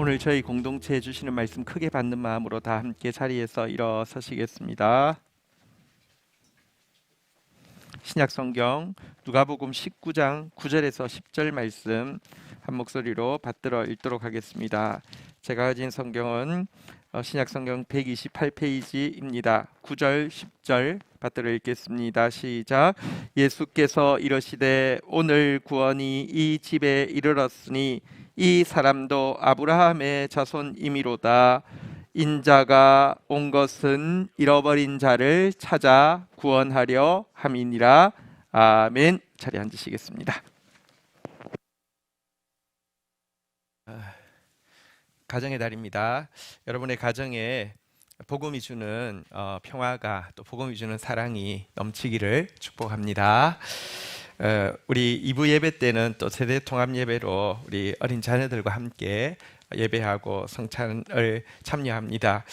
오늘 저희 공동체에 주시는 말씀 크게 받는 마음으로 다 함께 자리에서 일어서시겠습니다. 신약 성경 누가복음 19장 9절에서 10절 말씀 한 목소리로 받들어 읽도록 하겠습니다. 제가 가진 성경은 신약 성경 128페이지입니다. 9절 10절 받들어 읽겠습니다. 시작. 예수께서 이르시되 오늘 구원이 이 집에 이르렀으니 이 사람도 아브라함의 자손이미로다. 인자가 온 것은 잃어버린 자를 찾아 구원하려 함이니라. 아멘. 자리에 앉으시겠습니다. 가정의 달입니다. 여러분의 가정에 복음이 주는 평화가, 또 복음이 주는 사랑이 넘치기를 축복합니다. 우리 2부 예배 때는 또 세대 통합 예배로 우리 어린 자녀들과 함께 예배하고 성찬을 참여합니다.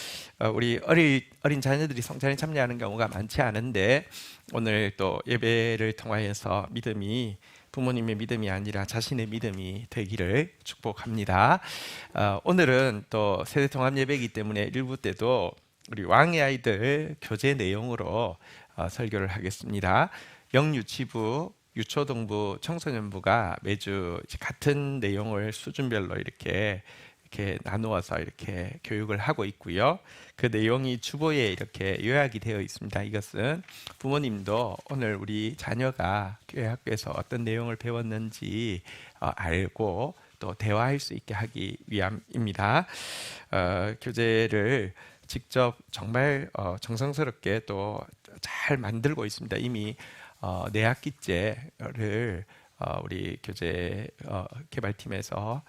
우리 어린 자녀들이 성찬에 참여하는 경우가 많지 않은데, 오늘 또 예배를 통하여서 믿음이 부모님의 믿음이 아니라 자신의 믿음이 되기를 축복합니다. 오늘은 또 세대 통합 예배이기 때문에 1부 때도 우리 왕의 아이들 교재 내용으로 설교를 하겠습니다. 영유치부, 유초동부, 청소년부가 매주 같은 내용을 수준별로 이렇게 나누어서 이렇게 교육을 하고 있고요. 그 내용이 주보에 이렇게 요약이 되어 있습니다. 이것은 부모님도 오늘 우리 자녀가 교회 학교에서 어떤 내용을 배웠는지 알고 또 대화할 수 있게 하기 위함입니다. 교재를 직접 정말 정성스럽게 또 잘 만들고 있습니다. 이미 네 학기째를 우리 교재 개발팀에서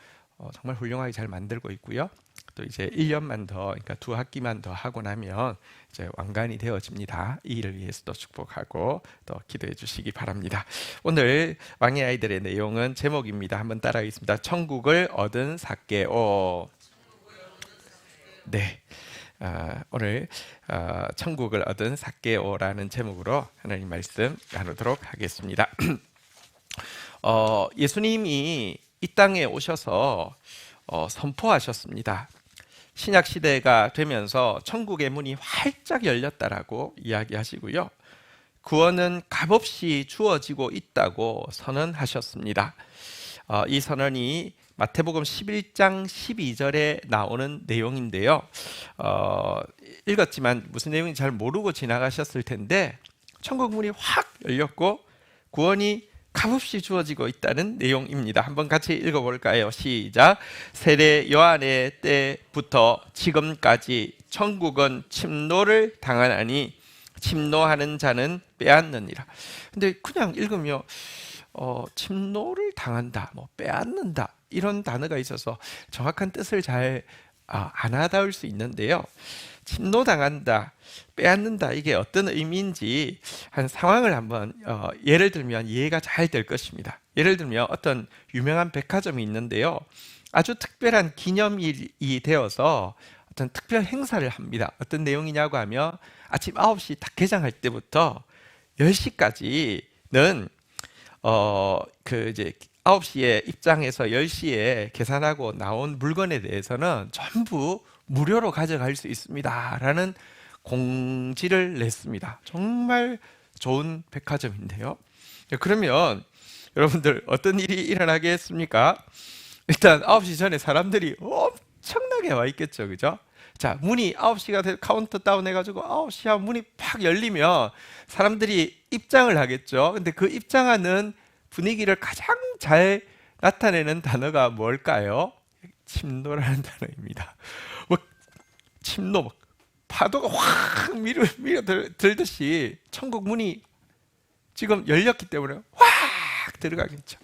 정말 훌륭하게 잘 만들고 있고요. 또 이제 1년만 더, 그러니까 2학기만 더 하고 나면 이제 완간이 되어집니다. 이 일을 위해서도 축복하고 또 기도해 주시기 바랍니다. 오늘 왕의 아이들의 내용은 제목입니다. 한번 따라하겠습니다. 천국을 얻은 삭개오. 네. 오늘 천국을 얻은 삭개오라는 제목으로 하나님 말씀 나누도록 하겠습니다. 예수님이 이 땅에 오셔서 선포하셨습니다. 신약 시대가 되면서 천국의 문이 활짝 열렸다라고 이야기하시고요. 구원은 값없이 주어지고 있다고 선언하셨습니다. 이 선언이 마태복음 11장 12절에 나오는 내용인데요. 읽었지만 무슨 내용인지 잘 모르고 지나가셨을 텐데, 천국 문이 확 열렸고 구원이 값없이 주어지고 있다는 내용입니다. 한번 같이 읽어볼까요? 시작. 세례 요한의 때부터 지금까지 천국은 침노를 당하나니 침노하는 자는 빼앗느니라. 근데 그냥 읽으면 침노를 당한다, 빼앗는다, 이런 단어가 있어서 정확한 뜻을 잘 안 와닿을 수 있는데요. 침노당한다, 빼앗는다, 이게 어떤 의미인지 한 상황을 한번 예를 들면 이해가 잘 될 것입니다. 예를 들면 어떤 유명한 백화점이 있는데요. 아주 특별한 기념일이 되어서 어떤 특별 행사를 합니다. 어떤 내용이냐고 하면 아침 9시 딱 개장할 때부터 10시까지는 이제 9시에 입장해서 10시에 계산하고 나온 물건에 대해서는 전부 무료로 가져갈 수 있습니다 라는 공지를 냈습니다. 정말 좋은 백화점인데요. 그러면 여러분들 어떤 일이 일어나겠습니까? 일단 9시 전에 사람들이 엄청나게 와 있겠죠, 그죠? 자, 문이 9시가 카운터 다운 해가지고 9시 하면 문이 팍 열리면 사람들이 입장을 하겠죠. 근데 그 입장하는 분위기를 가장 잘 나타내는 단어가 뭘까요? 침노라는 단어입니다. 침노, 파도가 확 밀어 들듯이 천국 문이 지금 열렸기 때문에 확 들어가겠죠.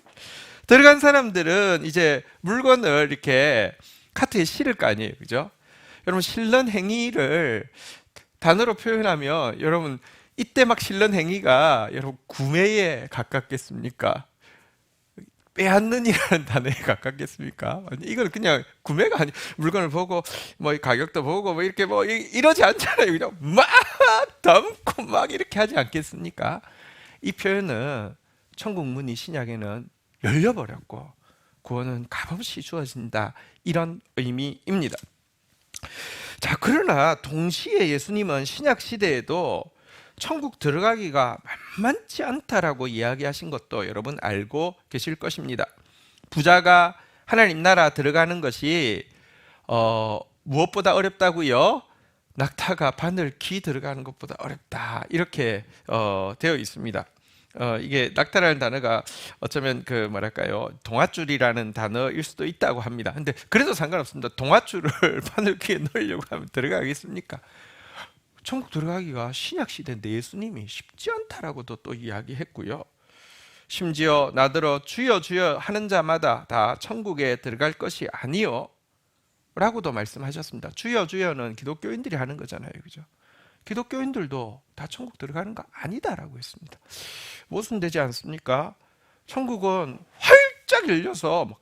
들어간 사람들은 이제 물건을 이렇게 카트에 실을 거 아니에요, 그죠? 여러분, 실는 행위를 단어로 표현하면 여러분 이때 막 실는 행위가 여러분 구매에 가깝겠습니까? 빼앗는이라는 단어에 가깝겠습니까? 이건 그냥 구매가 아니, 물건을 보고 가격도 보고 이렇게 이러지 않잖아요. 그냥 막 담고 막 이렇게 하지 않겠습니까? 이 표현은 천국 문이 신약에는 열려버렸고 구원은 값없이 주어진다, 이런 의미입니다. 자, 그러나 동시에 예수님은 신약 시대에도 천국 들어가기가 만만치 않다라고 이야기하신 것도 여러분 알고 계실 것입니다. 부자가 하나님 나라 들어가는 것이 무엇보다 어렵다고요? 낙타가 바늘 귀 들어가는 것보다 어렵다, 이렇게 되어 있습니다. 이게 낙타라는 단어가 어쩌면 그 뭐랄까요, 동아줄이라는 단어일 수도 있다고 합니다. 근데 그래도 상관없습니다. 동아줄을 바늘 귀에 넣으려고 하면 들어가겠습니까? 천국 들어가기가 신약 시대인데 예수님이 쉽지 않다라고도 또 이야기했고요. 심지어 나더러 주여 주여 하는 자마다 다 천국에 들어갈 것이 아니요 라고도 말씀하셨습니다. 주여 주여는 기독교인들이 하는 거잖아요, 그죠? 기독교인들도 다 천국 들어가는 거 아니다라고 했습니다. 무슨 되지 않습니까? 천국은 활짝 열려서 막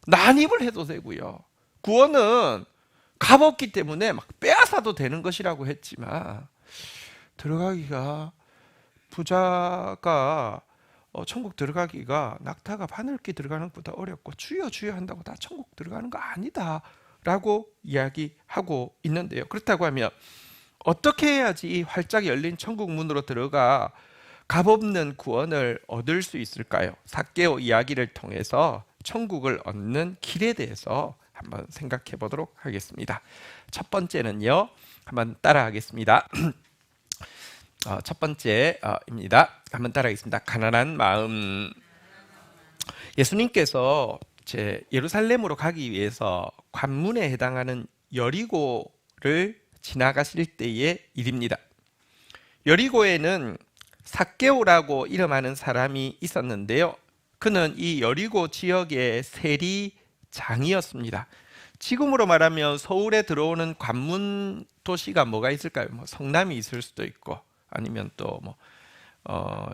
난입을 해도 되고요, 구원은 값없기 때문에 막 빼앗아도 되는 것이라고 했지만, 들어가기가, 부자가 천국 들어가기가 낙타가 바늘기 들어가는 것보다 어렵고 주여 주여 한다고 다 천국 들어가는 거 아니다 라고 이야기하고 있는데요. 그렇다고 하면 어떻게 해야지 이 활짝 열린 천국 문으로 들어가 값없는 구원을 얻을 수 있을까요? 삭개오 이야기를 통해서 천국을 얻는 길에 대해서 한번 생각해 보도록 하겠습니다. 첫 번째는요, 한번 따라하겠습니다. 첫 번째입니다. 한번 따라하겠습니다. 가난한 마음. 예수님께서 예루살렘으로 가기 위해서 관문에 해당하는 여리고를 지나가실 때의 일입니다. 여리고에는 삭개오라고 이름하는 사람이 있었는데요, 그는 이 여리고 지역의 세리장이었습니다. 지금으로 말하면 서울에 들어오는 관문 도시가 뭐가 있을까요? 성남이 있을 수도 있고, 아니면 또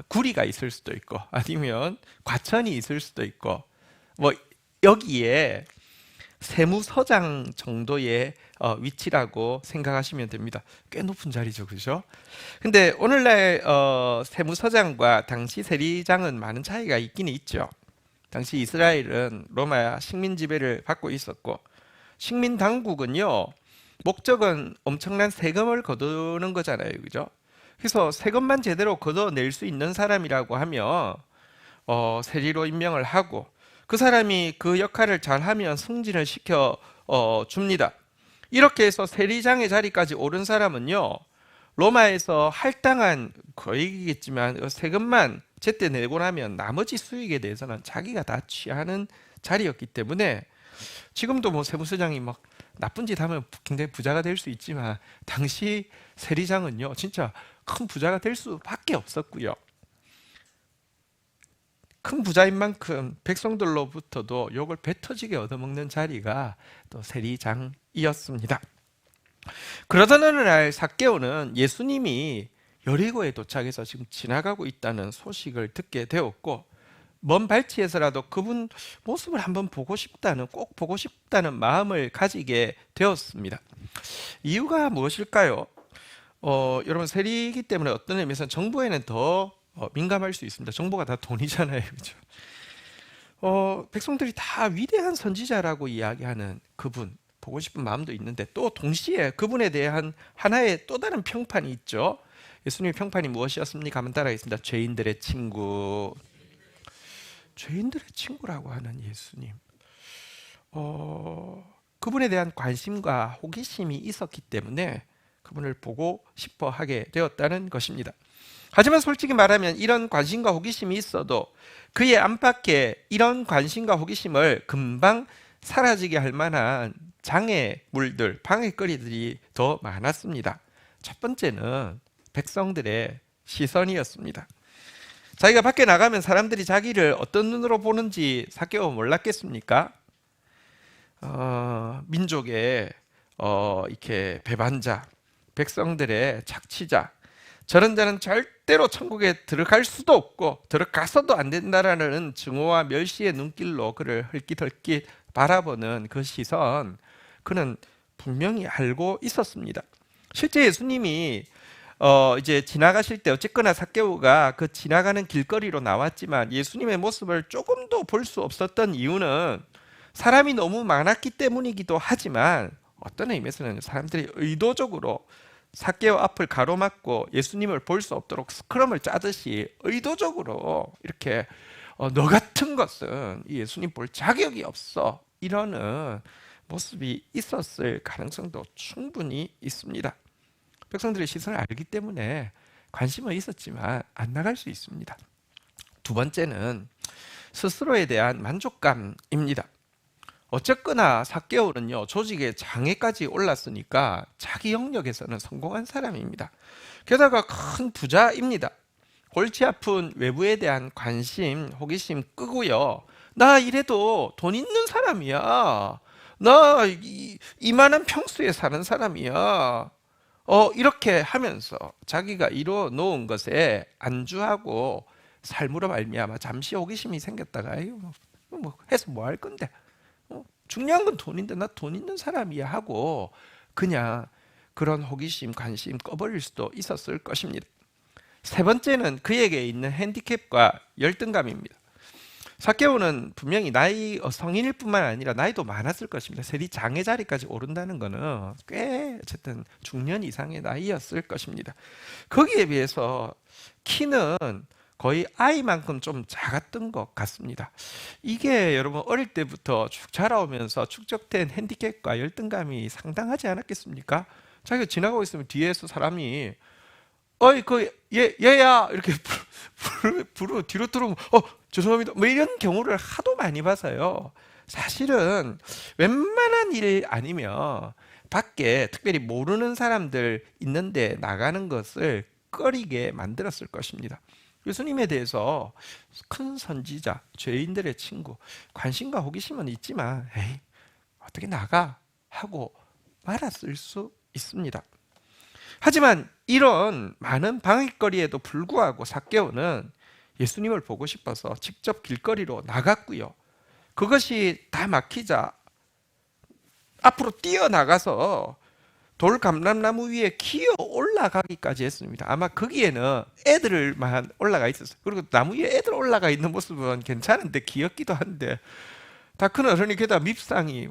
구리가 있을 수도 있고, 아니면 과천이 있을 수도 있고, 여기에 세무서장 정도의 위치라고 생각하시면 됩니다. 꽤 높은 자리죠, 그죠? 근데 오늘날 세무서장과 당시 세리장은 많은 차이가 있긴 있죠. 당시 이스라엘은 로마 식민 지배를 받고 있었고, 식민 당국은요, 목적은 엄청난 세금을 거두는 거잖아요, 그죠? 그래서 세금만 제대로 걷어낼 수 있는 사람이라고 하면 세리로 임명을 하고, 그 사람이 그 역할을 잘하면 승진을 시켜 줍니다. 이렇게 해서 세리장의 자리까지 오른 사람은요, 로마에서 할당한 거액이겠지만 세금만 제때 내고 나면 나머지 수익에 대해서는 자기가 다 취하는 자리였기 때문에, 지금도 세무서장이 막 나쁜 짓 하면 굉장히 부자가 될 수 있지만, 당시 세리장은요 진짜 큰 부자가 될 수밖에 없었고요, 큰 부자인 만큼 백성들로부터도 욕을 배 터지게 얻어먹는 자리가 또 세리장이었습니다. 그러던 어느 날 삭개오는 예수님이 여리고에 도착해서 지금 지나가고 있다는 소식을 듣게 되었고, 먼 발치에서라도 그분 모습을 한번 꼭 보고 싶다는 마음을 가지게 되었습니다. 이유가 무엇일까요? 여러분, 세리이기 때문에 어떤 의미에서는 정보에는 더 민감할 수 있습니다. 정보가 다 돈이잖아요, 그렇죠? 백성들이 다 위대한 선지자라고 이야기하는 그분 보고 싶은 마음도 있는데, 또 동시에 그분에 대한 하나의 또 다른 평판이 있죠. 예수님의 평판이 무엇이었습니까? 한번 따라하겠습니다. 죄인들의 친구. 죄인들의 친구라고 하는 예수님, 그분에 대한 관심과 호기심이 있었기 때문에 그분을 보고 싶어 하게 되었다는 것입니다. 하지만 솔직히 말하면 이런 관심과 호기심이 있어도 그의 안팎에 이런 관심과 호기심을 금방 사라지게 할 만한 장애물들, 방해거리들이 더 많았습니다. 첫 번째는 백성들의 시선이었습니다. 자기가 밖에 나가면 사람들이 자기를 어떤 눈으로 보는지 삭개오 몰랐겠습니까? 민족의 이렇게 배반자, 백성들의 착취자, 저런 자는 절대로 천국에 들어갈 수도 없고 들어가서도 안 된다라는 증오와 멸시의 눈길로 그를 헐깃헐깃 바라보는 그 시선, 그는 분명히 알고 있었습니다. 실제 예수님이 이제 지나가실 때 어쨌거나 삭개오가 그 지나가는 길거리로 나왔지만 예수님의 모습을 조금도 볼 수 없었던 이유는 사람이 너무 많았기 때문이기도 하지만 어떤 의미에서는 사람들이 의도적으로 삭개오 앞을 가로막고 예수님을 볼 수 없도록 스크럼을 짜듯이 의도적으로 이렇게 너 같은 것은 예수님 볼 자격이 없어 이러는 모습이 있었을 가능성도 충분히 있습니다. 백성들의 시선을 알기 때문에 관심은 있었지만 안 나갈 수 있습니다. 두 번째는 스스로에 대한 만족감입니다. 어쨌거나 삭개오는요, 조직의 장애까지 올랐으니까 자기 영역에서는 성공한 사람입니다. 게다가 큰 부자입니다. 골치 아픈 외부에 대한 관심, 호기심 끄고요. 나 이래도 돈 있는 사람이야. 나 이만한 평수에 사는 사람이야. 이렇게 하면서 자기가 이뤄 놓은 것에 안주하고 삶으로 말미암아 잠시 호기심이 생겼다가 뭐 해서 뭐 할 건데 중요한 건 돈인데 나 돈 있는 사람이야 하고 그냥 그런 호기심, 관심 꺼버릴 수도 있었을 것입니다. 세 번째는 그에게 있는 핸디캡과 열등감입니다. 삭개오는 분명히 성인일 뿐만 아니라 나이도 많았을 것입니다. 세리 장애 자리까지 오른다는 것은 꽤 어쨌든 중년 이상의 나이였을 것입니다. 거기에 비해서 키는 거의 아이만큼 좀 작았던 것 같습니다. 이게 여러분 어릴 때부터 쭉 자라오면서 축적된 핸디캡과 열등감이 상당하지 않았겠습니까? 자기가 지나가고 있으면 뒤에서 사람이 어이 얘야 이렇게 뒤로 들어오면 죄송합니다 뭐 이런 경우를 하도 많이 봐서요. 사실은 웬만한 일 아니면 밖에 특별히 모르는 사람들 있는데 나가는 것을 꺼리게 만들었을 것입니다. 예수님에 대해서 큰 선지자, 죄인들의 친구, 관심과 호기심은 있지만 에이 어떻게 나가 하고 말았을 수 있습니다. 하지만 이런 많은 방해거리에도 불구하고 삭개오는 예수님을 보고 싶어서 직접 길거리로 나갔고요. 그것이 다 막히자 앞으로 뛰어나가서 돌감람나무 위에 기어 올라가기까지 했습니다. 아마 거기에는 애들만 올라가 있었어요. 그리고 나무 위에 애들 올라가 있는 모습은 괜찮은데 귀엽기도 한데 다 큰 어른이 게다가 밉상이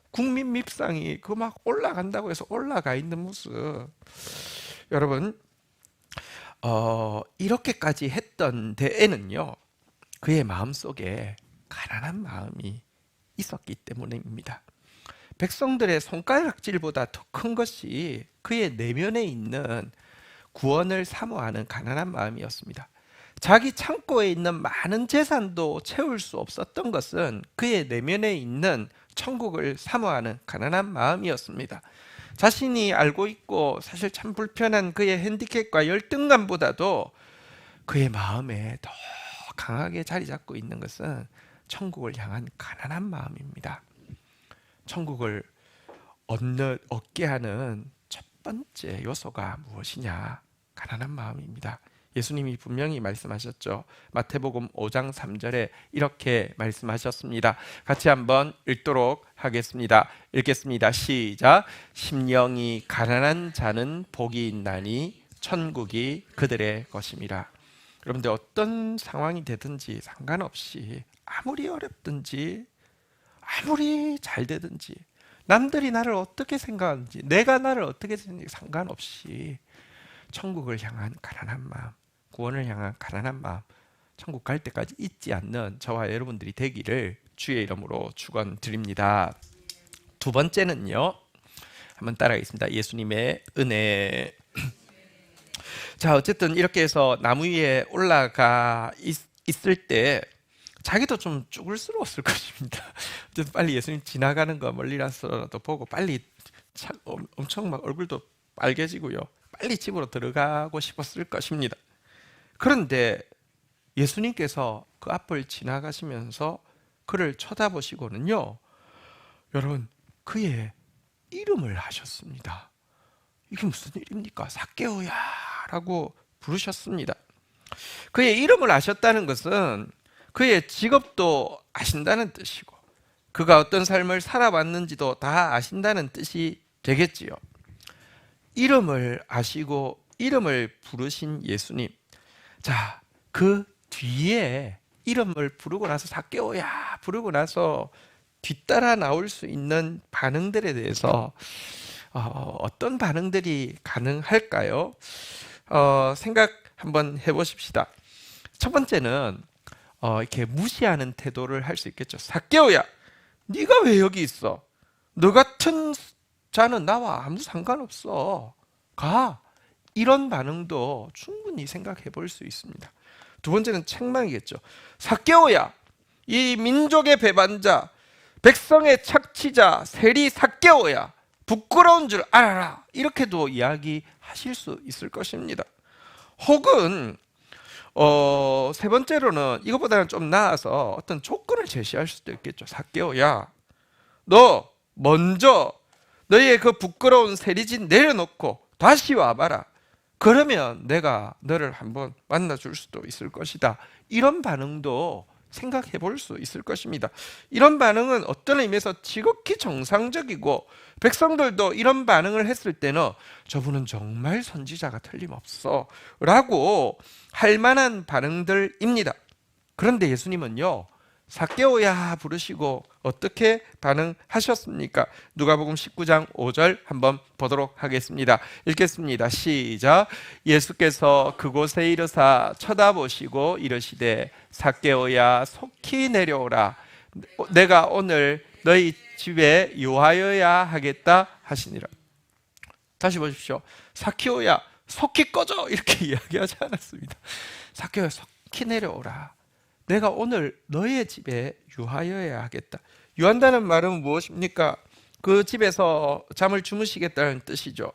국민 밉상이 그 막 올라간다고 해서 올라가 있는 모습 여러분 이렇게까지 했던 데에는요 그의 마음속에 가난한 마음이 있었기 때문입니다. 백성들의 손가락질보다 더 큰 것이 그의 내면에 있는 구원을 사모하는 가난한 마음이었습니다. 자기 창고에 있는 많은 재산도 채울 수 없었던 것은 그의 내면에 있는 천국을 사모하는 가난한 마음이었습니다. 자신이 알고 있고 사실 참 불편한 그의 핸디캡과 열등감보다도 그의 마음에 더 강하게 자리 잡고 있는 것은 천국을 향한 가난한 마음입니다. 천국을 얻게 하는 첫 번째 요소가 무엇이냐? 가난한 마음입니다. 예수님이 분명히 말씀하셨죠. 마태복음 5장 3절에 이렇게 말씀하셨습니다. 같이 한번 읽도록 하겠습니다. 읽겠습니다. 시작. 심령이 가난한 자는 복이 있나니 천국이 그들의 것임이라. 여러분들 어떤 상황이 되든지 상관없이 아무리 어렵든지 아무리 잘 되든지 남들이 나를 어떻게 생각하는지 내가 나를 어떻게 생각하는지 상관없이 천국을 향한 가난한 마음, 구원을 향한 가난한 마음, 천국 갈 때까지 잊지 않는 저와 여러분들이 되기를 주의 이름으로 축원드립니다. 두 번째는요, 한번 따라하겠습니다. 예수님의 은혜. 자, 어쨌든 이렇게 해서 나무 위에 올라가 있을 때 자기도 좀 쭈글스러웠을 것입니다. 빨리 예수님 지나가는 거 멀리라서라도 보고 빨리 엄청 막 얼굴도 빨개지고요. 빨리 집으로 들어가고 싶었을 것입니다. 그런데 예수님께서 그 앞을 지나가시면서 그를 쳐다보시고는요, 여러분 그의 이름을 하셨습니다. 이게 무슨 일입니까? 삭개오야 라고 부르셨습니다. 그의 이름을 아셨다는 것은 그의 직업도 아신다는 뜻이고 그가 어떤 삶을 살아왔는지도 다 아신다는 뜻이 되겠지요. 이름을 아시고 이름을 부르신 예수님. 자, 그 뒤에 이름을 부르고 나서 삭개오야 부르고 나서 뒤따라 나올 수 있는 반응들에 대해서 어떤 반응들이 가능할까요? 생각 한번 해보십시다. 첫 번째는 이렇게 무시하는 태도를 할 수 있겠죠. 삭개오야, 네가 왜 여기 있어? 너 같은 자는 나와 아무 상관없어. 가. 이런 반응도 충분히 생각해 볼 수 있습니다. 두 번째는 책망이겠죠. 삭개오야, 이 민족의 배반자, 백성의 착취자, 세리 삭개오야, 부끄러운 줄 알아라. 이렇게도 이야기하실 수 있을 것입니다. 혹은 세 번째로는 이것보다는 좀 나아서 어떤 조건을 제시할 수도 있겠죠. 삭개오야, 너 먼저 너의 그 부끄러운 세리짓 내려놓고 다시 와봐라. 그러면 내가 너를 한번 만나줄 수도 있을 것이다. 이런 반응도 생각해 볼 수 있을 것입니다. 이런 반응은 어떤 의미에서 지극히 정상적이고 백성들도 이런 반응을 했을 때는 저분은 정말 선지자가 틀림없어 라고 할 만한 반응들입니다. 그런데 예수님은요, 삭개오야 부르시고 어떻게 반응하셨습니까? 누가복음 19장 5절 한번 보도록 하겠습니다. 읽겠습니다. 시작. 예수께서 그곳에 이르사 쳐다보시고 이르시되 삭개오야 속히 내려오라. 내가 오늘 너희 집에 유하여야 하겠다 하시니라. 다시 보십시오. 삭개오야 속히 꺼져 이렇게 이야기하지 않았습니다. 삭개오야 속히 내려오라. 내가 오늘 너의 집에 유하여야 하겠다. 유한다는 말은 무엇입니까? 그 집에서 잠을 주무시겠다는 뜻이죠.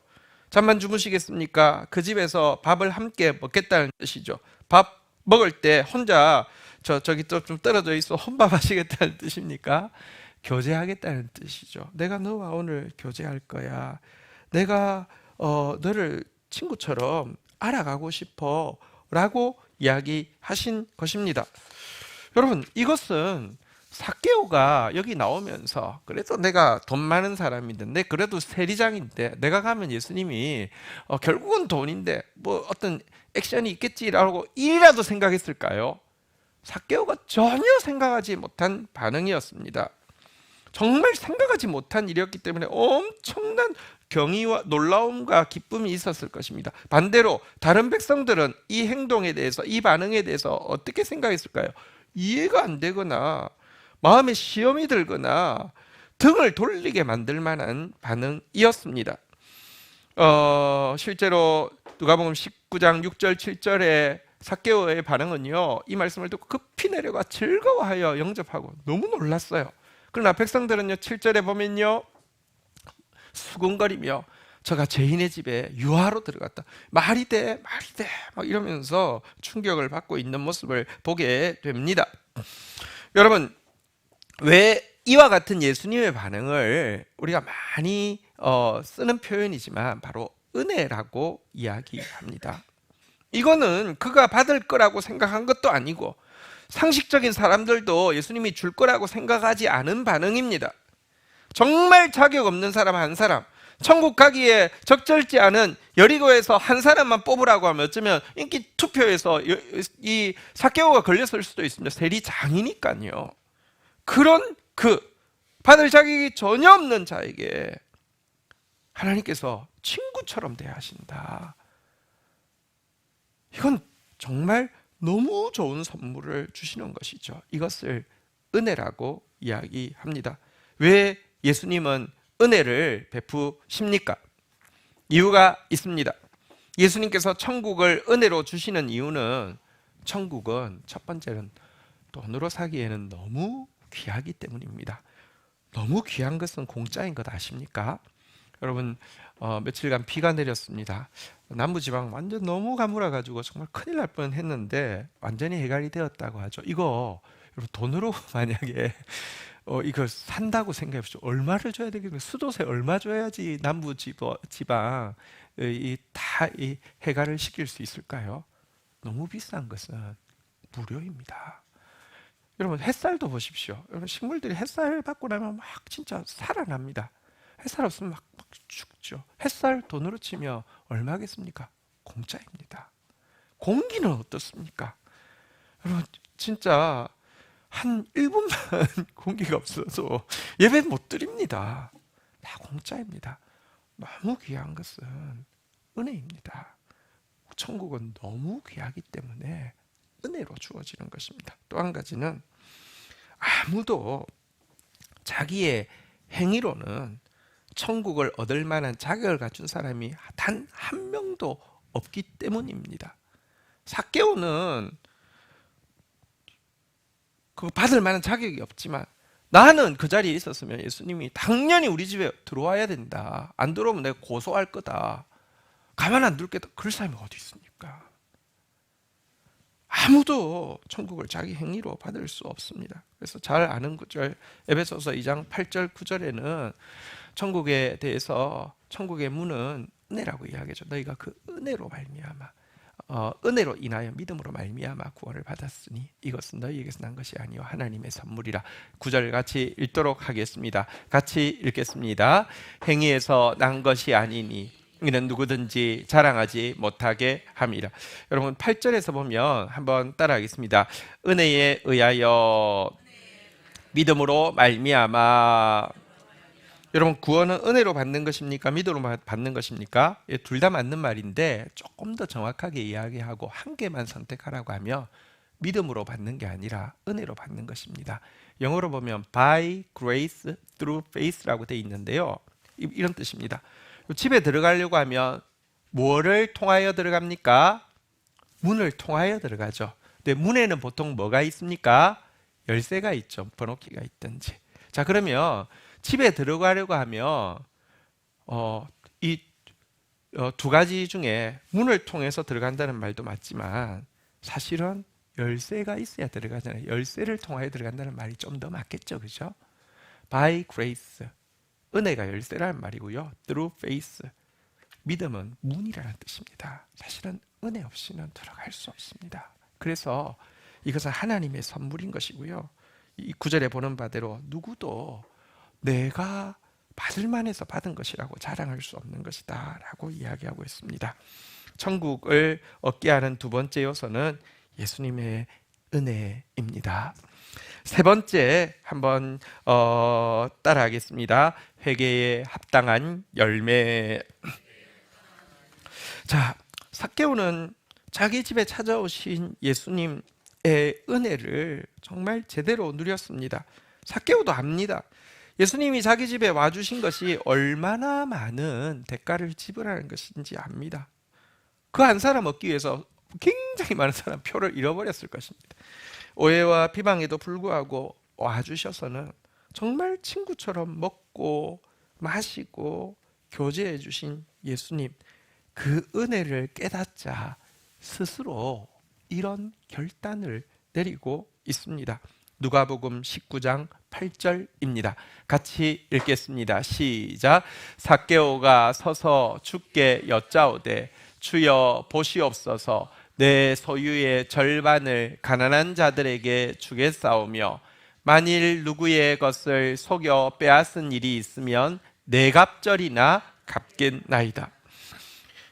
잠만 주무시겠습니까? 그 집에서 밥을 함께 먹겠다는 뜻이죠. 밥 먹을 때 혼자 저기 또 좀 떨어져 있어 혼밥 하시겠다는 뜻입니까? 교제하겠다는 뜻이죠. 내가 너와 오늘 교제할 거야. 내가 너를 친구처럼 알아가고 싶어 라고 이야기하신 것입니다. 여러분, 이것은 삭개오가 여기 나오면서 그래도 내가 돈 많은 사람인데 내 그래도 세리장인데 내가 가면 예수님이 결국은 돈인데 뭐 어떤 액션이 있겠지라고 이라도 생각했을까요? 삭개오가 전혀 생각하지 못한 반응이었습니다. 정말 생각하지 못한 일이었기 때문에 엄청난 경의와 놀라움과 기쁨이 있었을 것입니다. 반대로 다른 백성들은 이 행동에 대해서, 이 반응에 대해서 어떻게 생각했을까요? 이해가 안 되거나 마음에 시험이 들거나 등을 돌리게 만들 만한 반응이었습니다. 실제로 누가복음 19장 6절 7절에 삭개오의 반응은요, 이 말씀을 듣고 급히 내려가 즐거워하여 영접하고 너무 놀랐어요. 그러나 백성들은요, 7절에 보면요, 수군거리며 저가 죄인의 집에 유하로 들어갔다. 말이 돼 막 이러면서 충격을 받고 있는 모습을 보게 됩니다. 여러분, 왜 이와 같은 예수님의 반응을 우리가 많이 쓰는 표현이지만 바로 은혜라고 이야기합니다. 이거는 그가 받을 거라고 생각한 것도 아니고 상식적인 사람들도 예수님이 줄 거라고 생각하지 않은 반응입니다. 정말 자격 없는 사람 한 사람, 천국 가기에 적절치 않은 여리고에서 한 사람만 뽑으라고 하면 어쩌면 인기 투표에서 이 삭개오가 걸렸을 수도 있습니다. 세리장이니까요. 그런 받을 자격이 전혀 없는 자에게 하나님께서 친구처럼 대하신다. 이건 정말 너무 좋은 선물을 주시는 것이죠. 이것을 은혜라고 이야기합니다. 왜 예수님은 은혜를 베푸십니까? 이유가 있습니다. 예수님께서 천국을 은혜로 주시는 이유는 천국은 첫 번째는 돈으로 사기에는 너무 귀하기 때문입니다. 너무 귀한 것은 공짜인 것 아십니까? 여러분, 며칠간 비가 내렸습니다. 남부지방 완전 너무 가물어가지고 정말 큰일 날 뻔했는데 완전히 해결이 되었다고 하죠. 이거 여러분 돈으로 만약에 이걸 산다고 생각해 보십시오. 얼마를 줘야 되겠어요? 수도세 얼마 줘야지 남부지방 이 해결을 시킬 수 있을까요? 너무 비싼 것은 무료입니다. 여러분 햇살도 보십시오. 여러분 식물들이 햇살 받고 나면 막 진짜 살아납니다. 햇살 없으면 막 죽죠. 햇살 돈으로 치면 얼마겠습니까? 공짜입니다. 공기는 어떻습니까? 여러분 진짜 한 1분만 공기가 없어서 예배 못 드립니다. 다 공짜입니다. 너무 귀한 것은 은혜입니다. 천국은 너무 귀하기 때문에 은혜로 주어지는 것입니다. 또 한 가지는 아무도 자기의 행위로는 천국을 얻을 만한 자격을 갖춘 사람이 단 한 명도 없기 때문입니다. 삭개오는 그거 받을 만한 자격이 없지만 나는 그 자리에 있었으면 예수님이 당연히 우리 집에 들어와야 된다. 안 들어오면 내가 고소할 거다. 가만 안 둘겠다. 그럴 사람이 어디 있습니까? 아무도 천국을 자기 행위로 받을 수 없습니다. 그래서 잘 아는 구절 에베소서 2장 8절 9절에는 천국에 대해서 천국의 문은 은혜라고 이야기하죠. 너희가 그 은혜로 말미암아 은혜로 인하여 믿음으로 말미암아 구원을 받았으니 이것은 너희에게서 난 것이 아니요 하나님의 선물이라. 9절 같이 읽도록 하겠습니다. 같이 읽겠습니다. 행위에서 난 것이 아니니 이는 누구든지 자랑하지 못하게 함이라. 여러분 8절에서 보면 한번 따라하겠습니다. 은혜에 의하여 믿음으로 말미암아. 여러분 구원은 은혜로 받는 것입니까? 믿음으로 받는 것입니까? 둘 다 맞는 말인데 조금 더 정확하게 이야기하고 한 개만 선택하라고 하면 믿음으로 받는 게 아니라 은혜로 받는 것입니다. 영어로 보면 by grace through faith라고 되어 있는데요. 이런 뜻입니다. 집에 들어가려고 하면 뭐를 통하여 들어갑니까? 문을 통하여 들어가죠. 근데 문에는 보통 뭐가 있습니까? 열쇠가 있죠. 번호키가 있든지. 자, 그러면 집에 들어가려고 하면 이 두 가지 중에 문을 통해서 들어간다는 말도 맞지만 사실은 열쇠가 있어야 들어가잖아요. 열쇠를 통하여 들어간다는 말이 좀 더 맞겠죠, 그죠? By grace, 은혜가 열쇠라는 말이고요. Through faith, 믿음은 문이라는 뜻입니다. 사실은 은혜 없이는 들어갈 수 없습니다. 그래서 이것은 하나님의 선물인 것이고요. 이 구절에 보는 바대로 누구도 내가 받을 만해서 받은 것이라고 자랑할 수 없는 것이다 라고 이야기하고 있습니다. 천국을 얻게 하는 두 번째 요소는 예수님의 은혜입니다. 세 번째 한번 따라하겠습니다. 회개에 합당한 열매. 자, 삭개오는 자기 집에 찾아오신 예수님의 은혜를 정말 제대로 누렸습니다. 삭개오도 압니다. 예수님이 자기 집에 와주신 것이 얼마나 많은 대가를 지불하는 것인지 압니다. 그 한 사람 얻기 위해서 굉장히 많은 사람 표를 잃어버렸을 것입니다. 오해와 비방에도 불구하고 와주셔서는 정말 친구처럼 먹고 마시고 교제해 주신 예수님, 그 은혜를 깨닫자 스스로 이런 결단을 내리고 있습니다. 누가복음 19장 8절입니다. 같이 읽겠습니다. 시작. 삭개오가 서서 주께 여짜오되 주여 보시옵소서 내 소유의 절반을 가난한 자들에게 주겠사오며 만일 누구의 것을 속여 빼앗은 일이 있으면 네 갑절이나 갚겠나이다.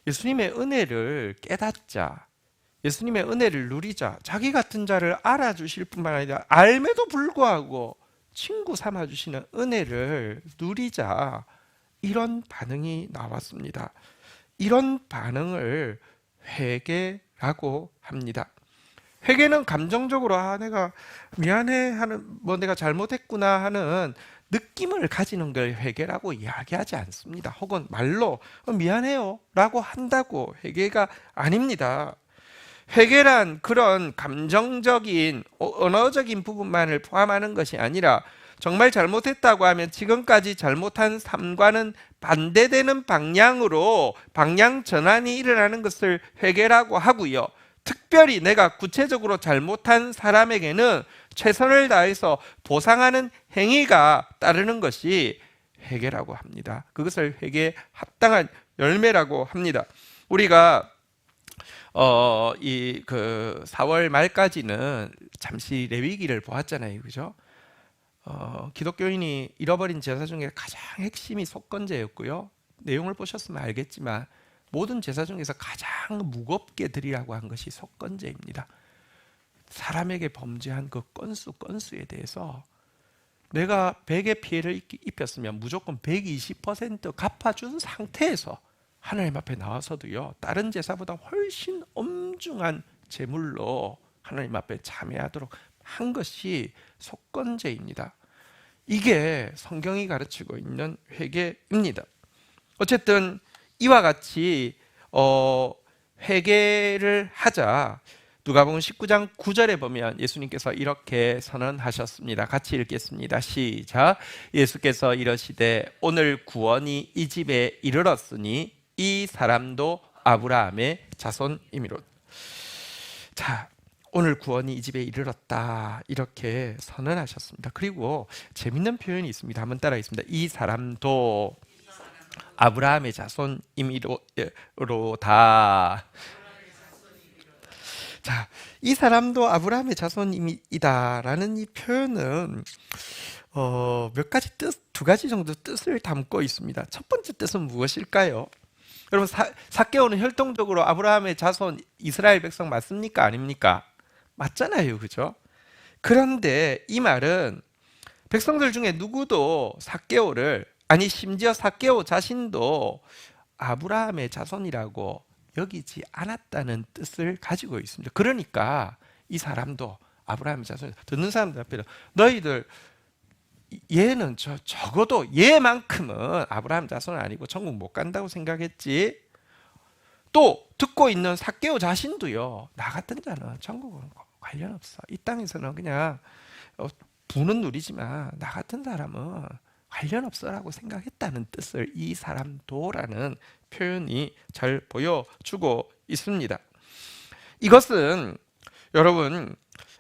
예수님의 은혜를 깨닫자, 예수님의 은혜를 누리자, 자기 같은 자를 알아주실 뿐만 아니라 알매도 불구하고 친구 삼아주시는 은혜를 누리자, 이런 반응이 나왔습니다. 이런 반응을 회개라고 합니다. 회개는 감정적으로 내가 미안해 하는, 내가 잘못했구나 하는 느낌을 가지는 걸 회개라고 이야기하지 않습니다. 혹은 말로 미안해요 라고 한다고 회개가 아닙니다. 회개란 그런 감정적인 언어적인 부분만을 포함하는 것이 아니라 정말 잘못했다고 하면 지금까지 잘못한 삶과는 반대되는 방향으로 방향 전환이 일어나는 것을 회개라고 하고요. 특별히 내가 구체적으로 잘못한 사람에게는 최선을 다해서 보상하는 행위가 따르는 것이 회개라고 합니다. 그것을 회개에 합당한 열매라고 합니다. 우리가 이 4월 말까지는 잠시 레위기를 보았잖아요, 그죠? 기독교인이 잃어버린 제사 중에 가장 핵심이 속건제였고요. 내용을 보셨으면 알겠지만 모든 제사 중에서 가장 무겁게 드리라고 한 것이 속건제입니다. 사람에게 범죄한 그 건수에 대해서 내가 100의 피해를 입혔으면 무조건 120% 갚아준 상태에서 하나님 앞에 나와서도요, 다른 제사보다 훨씬 엄중한 제물로 하나님 앞에 참여하도록 한 것이 속건제입니다. 이게 성경이 가르치고 있는 회개입니다. 어쨌든 이와 같이 회개를 하자. 누가복음 19장 9절에 보면 예수님께서 이렇게 선언하셨습니다. 같이 읽겠습니다. 시작. 예수께서 이러시되 오늘 구원이 이 집에 이르렀으니 이 사람도 아브라함의 자손이미로다. 자, 오늘 구원이 이 집에 이르렀다, 이렇게 선언하셨습니다. 그리고 재밌는 표현이 있습니다. 한번 따라하겠습니다. 이 사람도 아브라함의 자손이미로다. 자, 이 사람도 아브라함의 자손이다라는 이 표현은 몇 가지 두 가지 정도 뜻을 담고 있습니다. 첫 번째 뜻은 무엇일까요? 여러분, 삭개오는 혈통적으로 아브라함의 자손 이스라엘 백성 맞습니까? 아닙니까? 맞잖아요, 그죠? 그런데 이 말은 백성들 중에 누구도 삭개오를, 아니 심지어 삭개오 자신도 아브라함의 자손이라고 여기지 않았다는 뜻을 가지고 있습니다. 그러니까 이 사람도 아브라함의 자손, 듣는 사람들 앞에서 너희들 얘는 적어도 얘만큼은 아브라함 자손은 아니고 천국 못 간다고 생각했지. 또 듣고 있는 삭개오 자신도요, 나 같은 자는 천국은 관련 없어. 이 땅에서는 그냥 부는 누리지만 나 같은 사람은 관련 없어라고 생각했다는 뜻을 이 사람도라는 표현이 잘 보여주고 있습니다. 이것은 여러분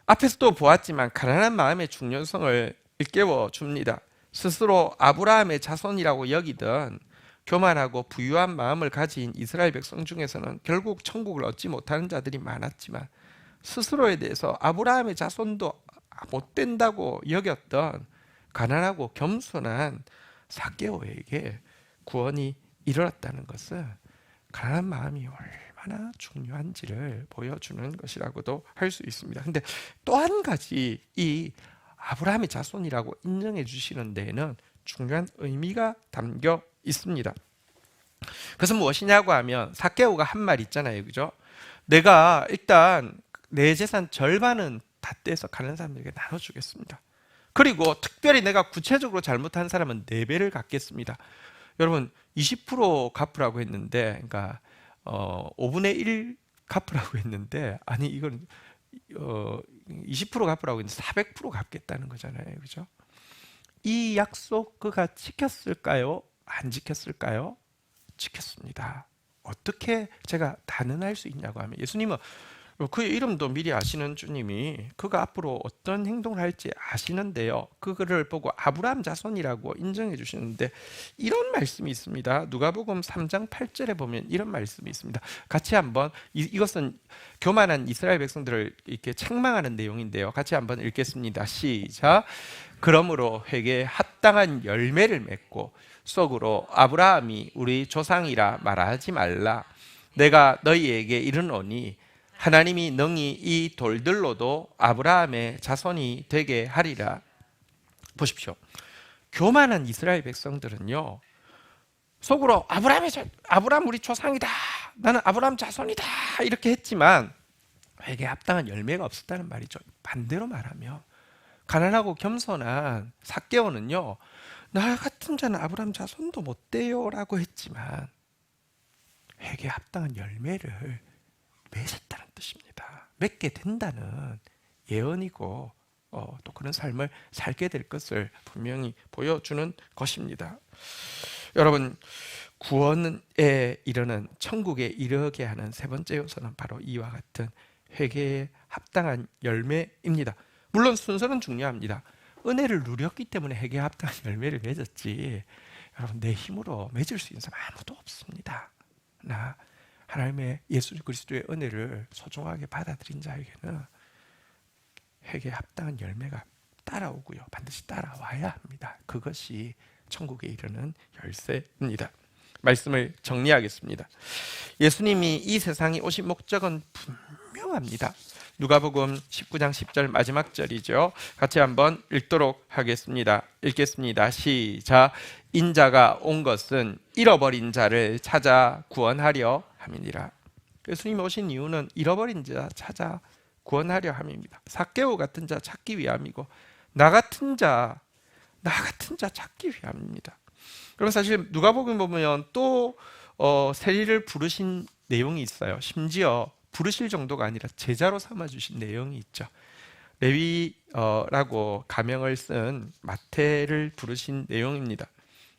앞에서도 보았지만 가난한 마음의 중요성을 일깨워 줍니다. 스스로 아브라함의 자손이라고 여기던 교만하고 부유한 마음을 가진 이스라엘 백성 중에서는 결국 천국을 얻지 못하는 자들이 많았지만, 스스로에 대해서 아브라함의 자손도 못 된다고 여겼던 가난하고 겸손한 삭개오에게 구원이 이르렀다는 것은 가난한 마음이 얼마나 중요한지를 보여주는 것이라고도 할 수 있습니다. 근데 또 한 가지 이 아브라함의 자손이라고 인정해 주시는 데에는 중요한 의미가 담겨 있습니다. 그것은 무엇이냐고 하면 삭개오가 한 말 있잖아요, 그죠? 내가 일단 내 재산 절반은 다 떼서 가는 사람들에게 나눠주겠습니다. 그리고 특별히 내가 구체적으로 잘못한 사람은 4배를 갚겠습니다. 여러분 20% 갚으라고 했는데, 그러니까 5분의 1 갚으라고 했는데, 아니 이건 20% 갚으라고 했는데 400% 갚겠다는 거잖아요, 그죠? 이 약속 그가 지켰을까요? 안 지켰을까요? 지켰습니다. 어떻게 제가 단언할 수 있냐고 하면, 예수님은 그의 이름도 미리 아시는 주님이 그가 앞으로 어떤 행동을 할지 아시는데요, 그거를 보고 아브라함 자손이라고 인정해 주시는데 이런 말씀이 있습니다. 누가복음 3장 8절에 보면 이런 말씀이 있습니다. 같이 한번 이것은 교만한 이스라엘 백성들을 이렇게 책망하는 내용인데요, 같이 한번 읽겠습니다. 시작. 그러므로 회개에 합당한 열매를 맺고 속으로 아브라함이 우리 조상이라 말하지 말라. 내가 너희에게 이르노니 하나님이 능히 이 돌들로도 아브라함의 자손이 되게 하리라. 보십시오. 교만한 이스라엘 백성들은요, 속으로 아브라함 우리 조상이다, 나는 아브라함 자손이다, 이렇게 했지만 회개에 합당한 열매가 없었다는 말이죠. 반대로 말하면 가난하고 겸손한 삭개오는요, 나 같은 자는 아브라함 자손도 못 돼요라고 했지만 회개에 합당한 열매를 맺었다는 뜻입니다. 맺게 된다는 예언이고 또 그런 삶을 살게 될 것을 분명히 보여주는 것입니다. 여러분, 구원에 이르는, 천국에 이르게 하는 세 번째 요소는 바로 이와 같은 회개에 합당한 열매입니다. 물론 순서는 중요합니다. 은혜를 누렸기 때문에 회개에 합당한 열매를 맺었지, 여러분 내 힘으로 맺을 수 있는 사람 아무도 없습니다. 나 하나님의 예수 그리스도의 은혜를 소중하게 받아들인 자에게는 회개에 합당한 열매가 따라오고요, 반드시 따라와야 합니다. 그것이 천국에 이르는 열쇠입니다. 말씀을 정리하겠습니다. 예수님이 이 세상에 오신 목적은 분명합니다. 누가복음 19장 10절 마지막 절이죠. 같이 한번 읽도록 하겠습니다. 읽겠습니다. 시작. 인자가 온 것은 잃어버린 자를 찾아 구원하려 함이니라. 예수님이 오신 이유는 잃어버린 자 찾아 구원하려 함입니다. 삭개오 같은 자 찾기 위함이고 나 같은 자 찾기 위함입니다. 그럼 사실 누가복음 보면 또 세리를 부르신 내용이 있어요. 심지어 부르실 정도가 아니라 제자로 삼아주신 내용이 있죠. 레위라고 가명을 쓴 마태를 부르신 내용입니다.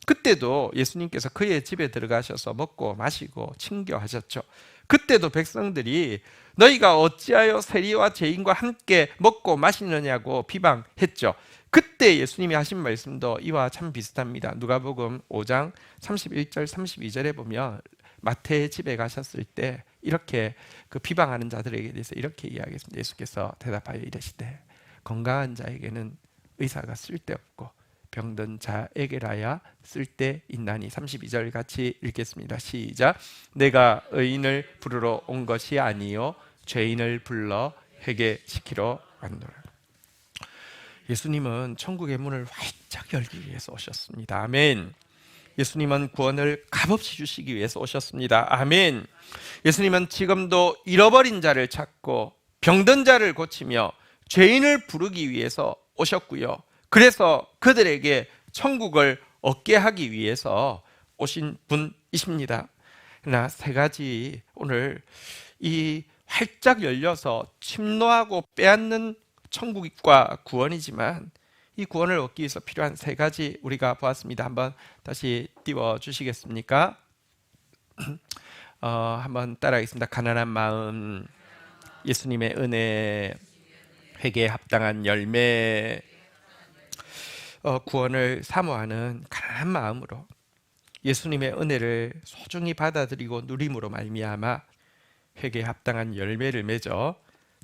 그때도 예수님께서 그의 집에 들어가셔서 먹고 마시고 친교하셨죠. 그때도 백성들이 너희가 어찌하여 세리와 죄인과 함께 먹고 마시느냐고 비방했죠. 그때 예수님이 하신 말씀도 이와 참 비슷합니다. 누가복음 5장 31절 32절에 보면 마태의 집에 가셨을 때 이렇게 그 비방하는 자들에게 대해서 이렇게 이야기했습니다. 예수께서 대답하여 이르시되 건강한 자에게는 의사가 쓸데없고 병든 자에게라야 쓸데있나니. 32절 같이 읽겠습니다. 시작. 내가 의인을 부르러 온 것이 아니요 죄인을 불러 회개시키러 왔노라. 예수님은 천국의 문을 활짝 열기 위해서 오셨습니다. 아멘. 예수님은 구원을 값없이 주시기 위해서 오셨습니다. 아멘. 예수님은 지금도 잃어버린 자를 찾고 병든 자를 고치며 죄인을 부르기 위해서 오셨고요. 그래서 그들에게 천국을 얻게 하기 위해서 오신 분이십니다. 그러나 세 가지 오늘 이 활짝 열려서 침노하고 빼앗는 천국과 구원이지만 이 구원을 얻기 위해서 필요한 세 가지 우리가 보았습니다. 한번 다시 띄워 주시겠습니까? 한번 따라하겠습니다. 가난한 마음, 예수님의 은혜, 회개에 합당한 열매, 구원을 사모하는 가난한 마음으로 예수님의 은혜를 소중히 받아들이고 누림으로 말미암아 회개에 합당한 열매를 맺어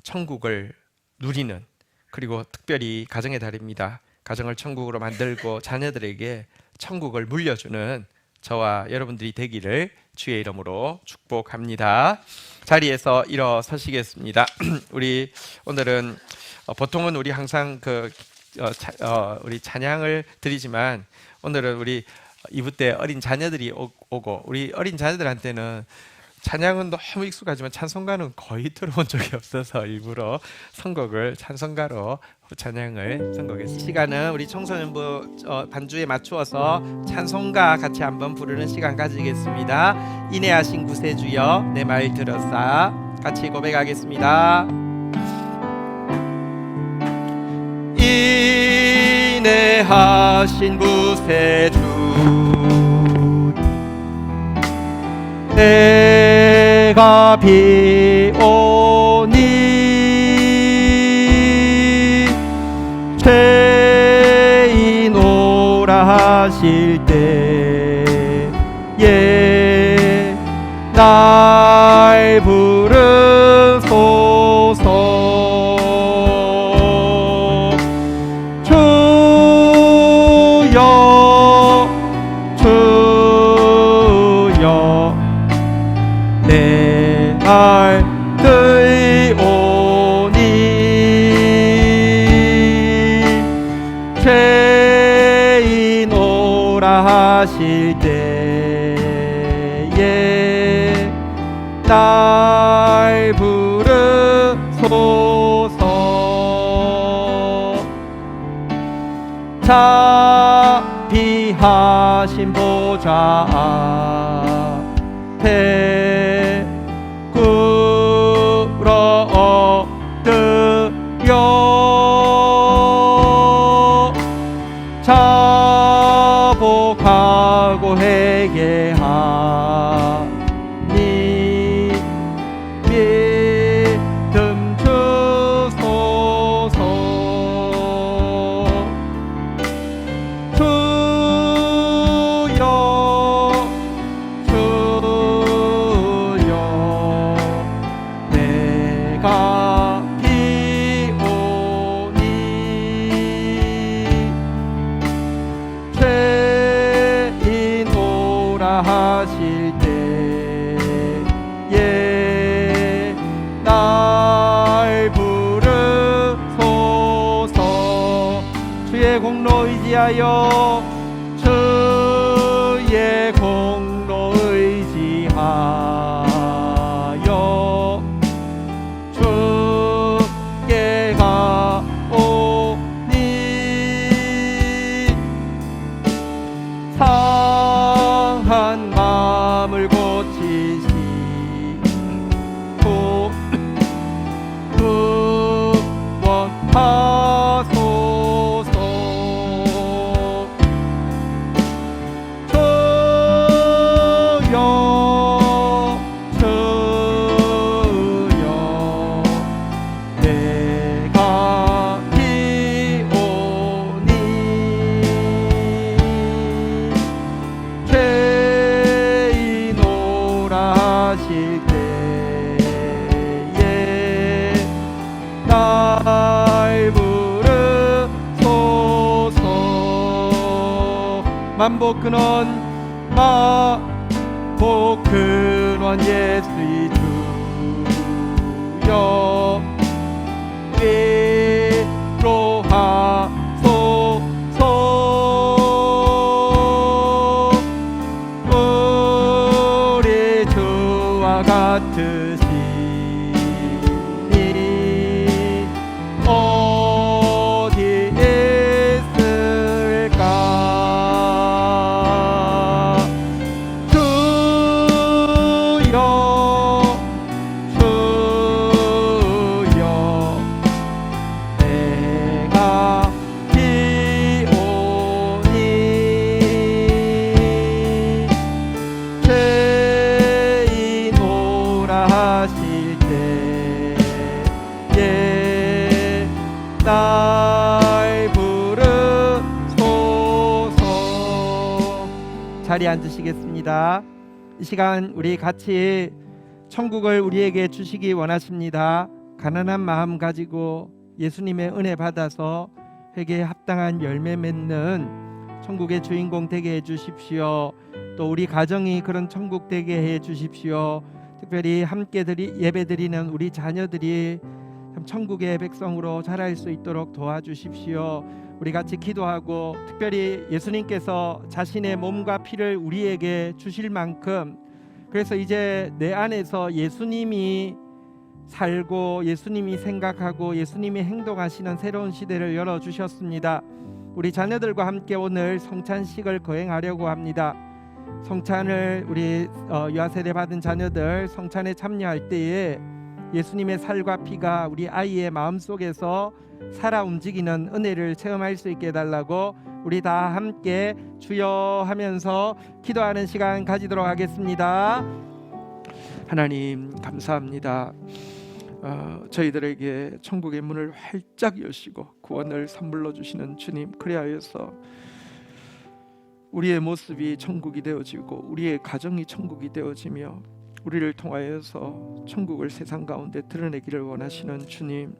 천국을 누리는, 그리고 특별히 가정의 달입니다. 가정을 천국으로 만들고 자녀들에게 천국을 물려주는 저와 여러분들이 되기를 주의 이름으로 축복합니다. 자리에서 일어서시겠습니다. 우리 오늘은 보통은 우리 항상 우리 찬양을 드리지만 오늘은 우리 이브 때 어린 자녀들이 오고 우리 어린 자녀들한테는 찬양은 너무 익숙하지만 찬송가는 거의 들어본 적이 없어서 일부러 선곡을 찬송가로 찬양을 선곡했습니다. 시간은 우리 청소년부 반주에 맞추어서 찬송가 같이 한번 부르는 시간 가지겠습니다. 인내하신 구세주여 내 말 들었사. 같이 고백하겠습니다. 인내하신 구세주 해가 비오니 죄인 오라 하실 때에 날 부르소서. 죄인 오라 하실 때에 날 부르소서. 자비하신 보좌 앞에 꿇어 엎드려 자복하고 회개하니 믿음 주소서. 주여 내가 공로 의지하여 주의 공로 의지하여 주께 가오니 상한 마음을 고치시고 구원하소서. 주여 주여 내가 기오니 죄인오라 하실 때에 날 부르소서. 만복 근원 예수의 주여 위로하소서. 우리 주와 같으시니 어디 있을까. 날 부르소서. 자리에 앉으시겠습니다. 이 시간 우리 같이 천국을 우리에게 주시기 원하십니다. 가난한 마음 가지고 예수님의 은혜 받아서 회개에 합당한 열매 맺는 천국의 주인공 되게 해 주십시오. 또 우리 가정이 그런 천국 되게 해 주십시오. 특별히 함께 예배 드리는 우리 자녀들이 천국의 백성으로 자랄 수 있도록 도와주십시오. 우리 같이 기도하고, 특별히 예수님께서 자신의 몸과 피를 우리에게 주실 만큼, 그래서 이제 내 안에서 예수님이 살고 예수님이 생각하고 예수님이 행동하시는 새로운 시대를 열어주셨습니다. 우리 자녀들과 함께 오늘 성찬식을 거행하려고 합니다. 성찬을 우리 유아세례 받은 자녀들 성찬에 참여할 때에 예수님의 살과 피가 우리 아이의 마음속에서 살아 움직이는 은혜를 체험할 수 있게 해달라고 우리 다 함께 주여 하면서 기도하는 시간 가지도록 하겠습니다. 하나님 감사합니다. 저희들에게 천국의 문을 활짝 여시고 구원을 선물로 주시는 주님, 그리하여서 우리의 모습이 천국이 되어지고 우리의 가정이 천국이 되어지며 우리를 통하여서 천국을 세상 가운데 드러내기를 원하시는 주님,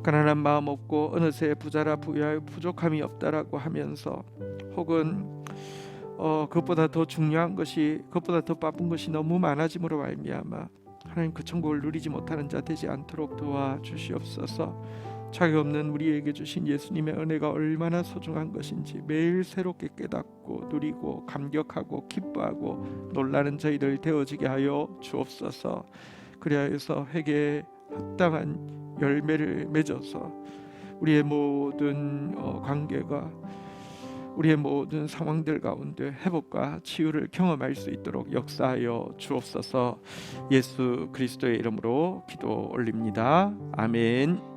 가난한 마음 없고 어느새 부자라 부유하여 부족함이 없다라고 하면서, 혹은 그것보다 더 중요한 것이, 그것보다 더 바쁜 것이 너무 많아짐으로 말미암아 하나님 그 천국을 누리지 못하는 자 되지 않도록 도와주시옵소서. 자격 없는 우리에게 주신 예수님의 은혜가 얼마나 소중한 것인지 매일 새롭게 깨닫고 누리고 감격하고 기뻐하고 놀라는 저희들 되어지게 하여 주옵소서. 그리하여서 회개에 합당한 열매를 맺어서 우리의 모든 관계가, 우리의 모든 상황들 가운데 회복과 치유를 경험할 수 있도록 역사하여 주옵소서. 예수 그리스도의 이름으로 기도 올립니다. 아멘.